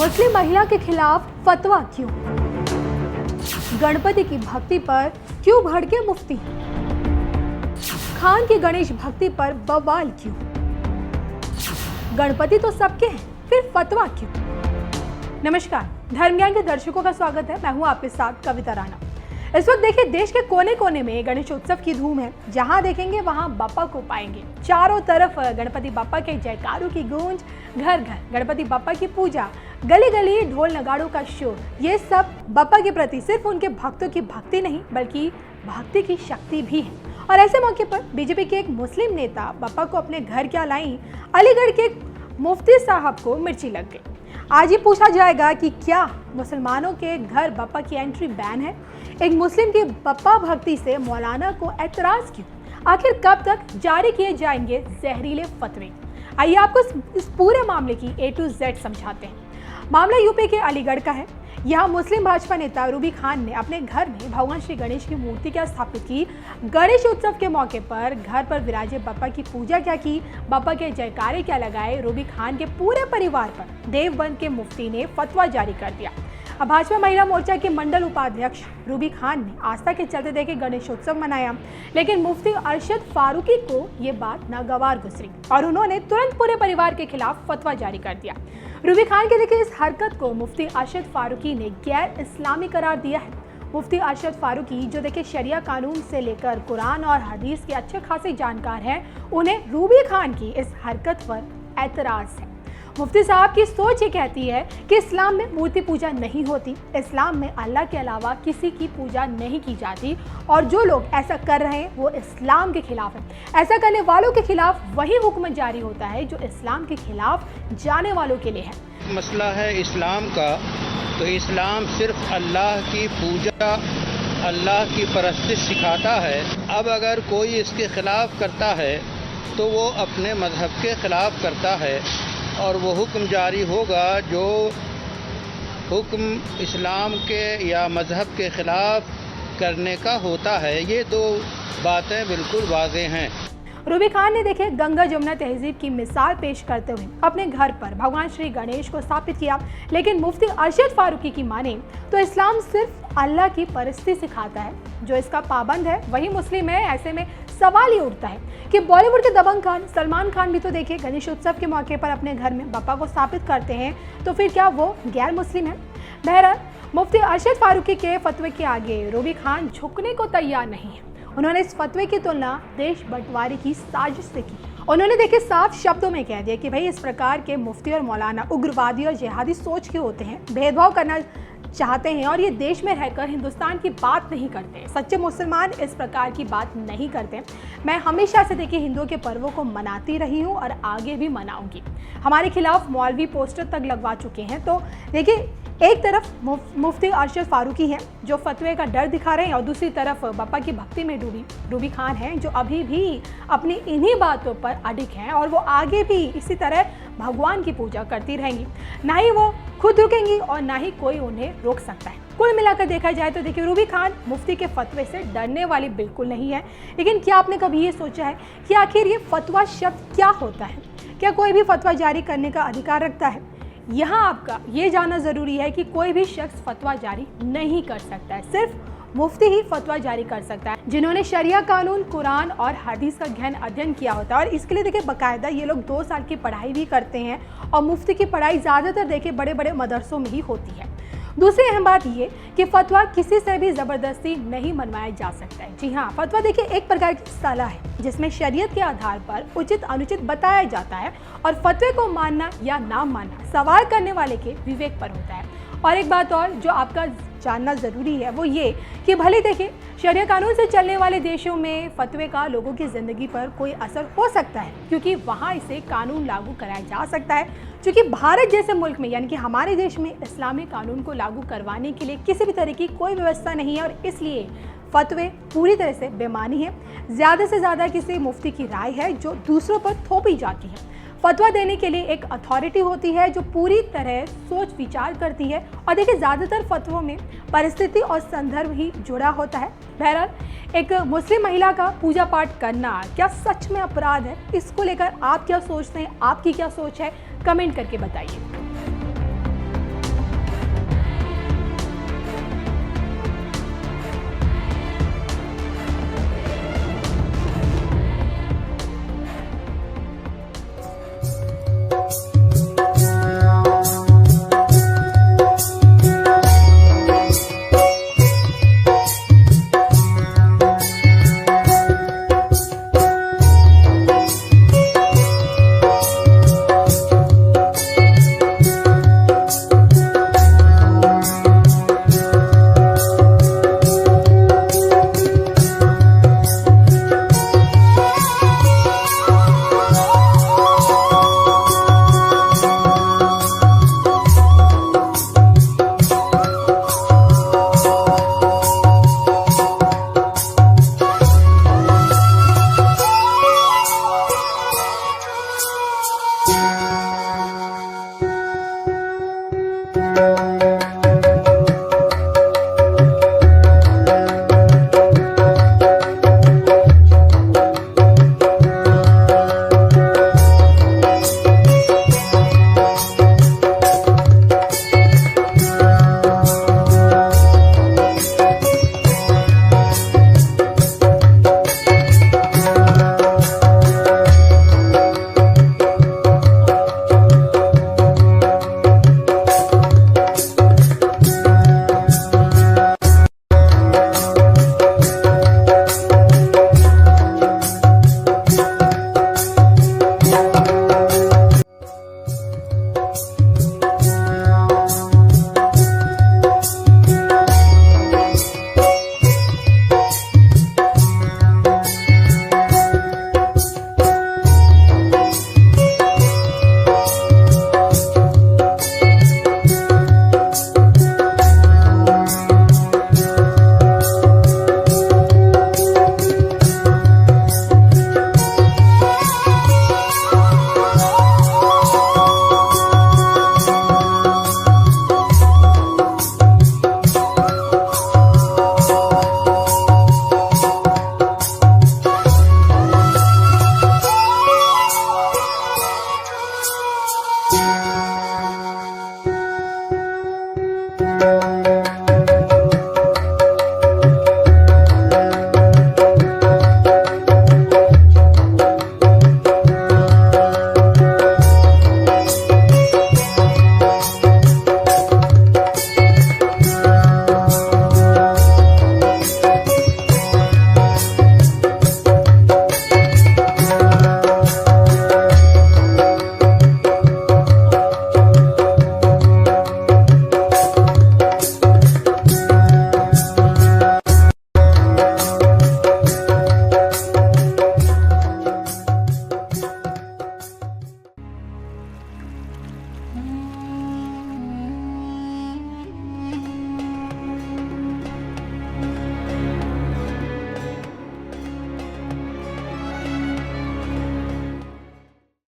मुस्लिम महिला के खिलाफ फतवा क्यों? गणपति की भक्ति पर क्यों भड़के मुफ्ती? खान की गणेश भक्ति पर बवाल क्यों? गणपति तो सबके हैं, फिर फतवा क्यों? नमस्कार, धर्म ज्ञान के दर्शकों का स्वागत है। मैं हूं आपके साथ कविता राणा। इस वक्त देखिए, देश के कोने कोने में गणेश उत्सव की धूम है। जहां देखेंगे वहां बाप्पा को पाएंगे। चारों तरफ गणपति बाप्पा के जयकारों की गूंज, घर घर गणपति बाप्पा की पूजा, गली गली ढोल नगाड़ों का शोर। ये सब बाप्पा के प्रति सिर्फ उनके भक्तों की भक्ति नहीं, बल्कि भक्ति की शक्ति भी है। और ऐसे मौके पर बीजेपी के एक मुस्लिम नेता बाप्पा को अपने घर क्या लाई, अलीगढ़ के मुफ्ती साहब को मिर्ची लग गई। आज ये पूछा जाएगा कि क्या मुसलमानों के घर बाप्पा की एंट्री बैन है? एक मुस्लिम की बाप्पा भक्ति से मौलाना को एतराज क्यों? आखिर कब तक जारी किए जाएंगे जहरीले फतवे? आइए आपको इस पूरे मामले की A to Z समझाते हैं। मामला यूपी के अलीगढ़ का है। यहाँ मुस्लिम भाजपा नेता रूबी खान ने अपने घर में भगवान श्री गणेश की मूर्ति क्या स्थापित की, गणेश उत्सव के मौके पर घर पर विराजे बाप्पा की पूजा क्या की, बाप्पा के जयकारे क्या लगाए। रूबी खान के पूरे परिवार पर देवबंद के मुफ्ती ने फतवा जारी कर दिया। अब भाजपा महिला मोर्चा के मंडल उपाध्यक्ष रूबी खान ने आस्था के चलते देखे गणेश उत्सव मनाया, लेकिन मुफ्ती अरशद फारूकी को ये बात नागवार गुजरी और उन्होंने तुरंत पूरे परिवार के खिलाफ फतवा जारी कर दिया। रूबी खान के देखे इस हरकत को मुफ्ती अरशद फारूकी ने गैर इस्लामी करार दिया है। मुफ्ती अरशद फारूकी जो देखे शरिया कानून से लेकर कुरान और हदीस के अच्छे खासे जानकार हैं, उन्हें रूबी खान की इस हरकत पर एतराज है। मुफ्ती साहब की सोच ये कहती है कि इस्लाम में मूर्ति पूजा नहीं होती, इस्लाम में अल्लाह के अलावा किसी की पूजा नहीं की जाती और जो लोग ऐसा कर रहे हैं वो इस्लाम के खिलाफ है। ऐसा करने वालों के खिलाफ वही हुक्म जारी होता है जो इस्लाम के खिलाफ जाने वालों के लिए है। मसला है इस्लाम का, तो इस्लाम सिर्फ अल्लाह की पूजा, अल्लाह की परस्तिश सिखाता है। अब अगर कोई इसके खिलाफ करता है तो वो अपने मजहब के खिलाफ करता है और वो हुक्म जारी होगा जो हुक्म इस्लाम के या मज़हब के ख़िलाफ़ करने का होता है। ये दो बातें बिल्कुल वाज़ेह हैं। रूबी खान ने देखे गंगा जमुना तहजीब की मिसाल पेश करते हुए अपने घर पर भगवान श्री गणेश को स्थापित किया, लेकिन मुफ्ती अरशद फारूकी की माने तो इस्लाम सिर्फ अल्लाह की परस्ती सिखाता है। जो इसका पाबंद है वही मुस्लिम है। ऐसे में सवाल ये उठता है कि बॉलीवुड के दबंग खान सलमान खान भी तो देखिए गणेश उत्सव के मौके पर अपने घर में बाप्पा को स्थापित करते हैं, तो फिर क्या वो गैर मुस्लिम है? बहरहाल मुफ्ती अरशद फारूकी के फतवे के आगे रूबी खान झुकने को तैयार नहीं है। उन्होंने इस फतवे की तुलना देश बंटवारे की साजिश से की। उन्होंने देखे साफ शब्दों में कह दिया कि भाई इस प्रकार के मुफ्ती और मौलाना उग्रवादी और जिहादी सोच के होते हैं, भेदभाव करना चाहते हैं और ये देश में रहकर हिंदुस्तान की बात नहीं करते। सच्चे मुसलमान इस प्रकार की बात नहीं करते। मैं हमेशा से देखिए हिंदुओं के पर्वों को मनाती रही हूँ और आगे भी मनाऊंगी। हमारे खिलाफ मौलवी पोस्टर तक लगवा चुके हैं। तो देखिए, एक तरफ मुफ्ती अरशद फारूकी हैं जो फतवे का डर दिखा रहे हैं और दूसरी तरफ बाप्पा की भक्ति में डूबी रूबी खान हैं जो अभी भी अपनी इन्हीं बातों पर अडिग हैं और वो आगे भी इसी तरह भगवान की पूजा करती रहेंगी। ना ही वो खुद रुकेंगी और ना ही कोई उन्हें रोक सकता है। कुल मिलाकर देखा जाए तो देखिए, रूबी खान मुफ्ती के फतवे से डरने वाली बिल्कुल नहीं है। लेकिन क्या आपने कभी ये सोचा है कि आखिर ये फतवा शब्द क्या होता है? क्या कोई भी फतवा जारी करने का अधिकार रखता है? यहाँ आपका ये जानना ज़रूरी है कि कोई भी शख्स फतवा जारी नहीं कर सकता है। सिर्फ मुफ्ती ही फतवा जारी कर सकता है जिन्होंने शरिया कानून, कुरान और हदीस का गहन अध्ययन किया होता है। और इसके लिए देखिए बाकायदा ये लोग 2 साल की पढ़ाई भी करते हैं और मुफ्ती की पढ़ाई ज़्यादातर देखिए बड़े बड़े मदरसों में ही होती है। दूसरी अहम बात ये कि फतवा किसी से भी ज़बरदस्ती नहीं मनवाया जा सकता है। जी हाँ, फतवा देखिए एक प्रकार की सलाह है जिसमें शरीयत के आधार पर उचित अनुचित बताया जाता है और फतवे को मानना या ना मानना सवाल करने वाले के विवेक पर होता है। और एक बात और जो आपका जानना ज़रूरी है वो ये कि भले देखिए शरिया कानून से चलने वाले देशों में फतवे का लोगों की ज़िंदगी पर कोई असर हो सकता है, क्योंकि वहाँ इसे कानून लागू कराया जा सकता है। क्योंकि भारत जैसे मुल्क में यानी कि हमारे देश में इस्लामी कानून को लागू करवाने के लिए किसी भी तरह की कोई व्यवस्था नहीं है और इसलिए फतवे पूरी तरह से बेमानी है। ज़्यादा से ज़्यादा किसी मुफ्ती की राय है जो दूसरों पर थोपी जाती है। फतवा देने के लिए एक अथॉरिटी होती है जो पूरी तरह सोच विचार करती है और देखिए ज़्यादातर फतवों में परिस्थिति और संदर्भ ही जुड़ा होता है। बहरहाल एक मुस्लिम महिला का पूजा पाठ करना क्या सच में अपराध है? इसको लेकर आप क्या सोचते हैं? आपकी क्या सोच है? कमेंट करके बताइए।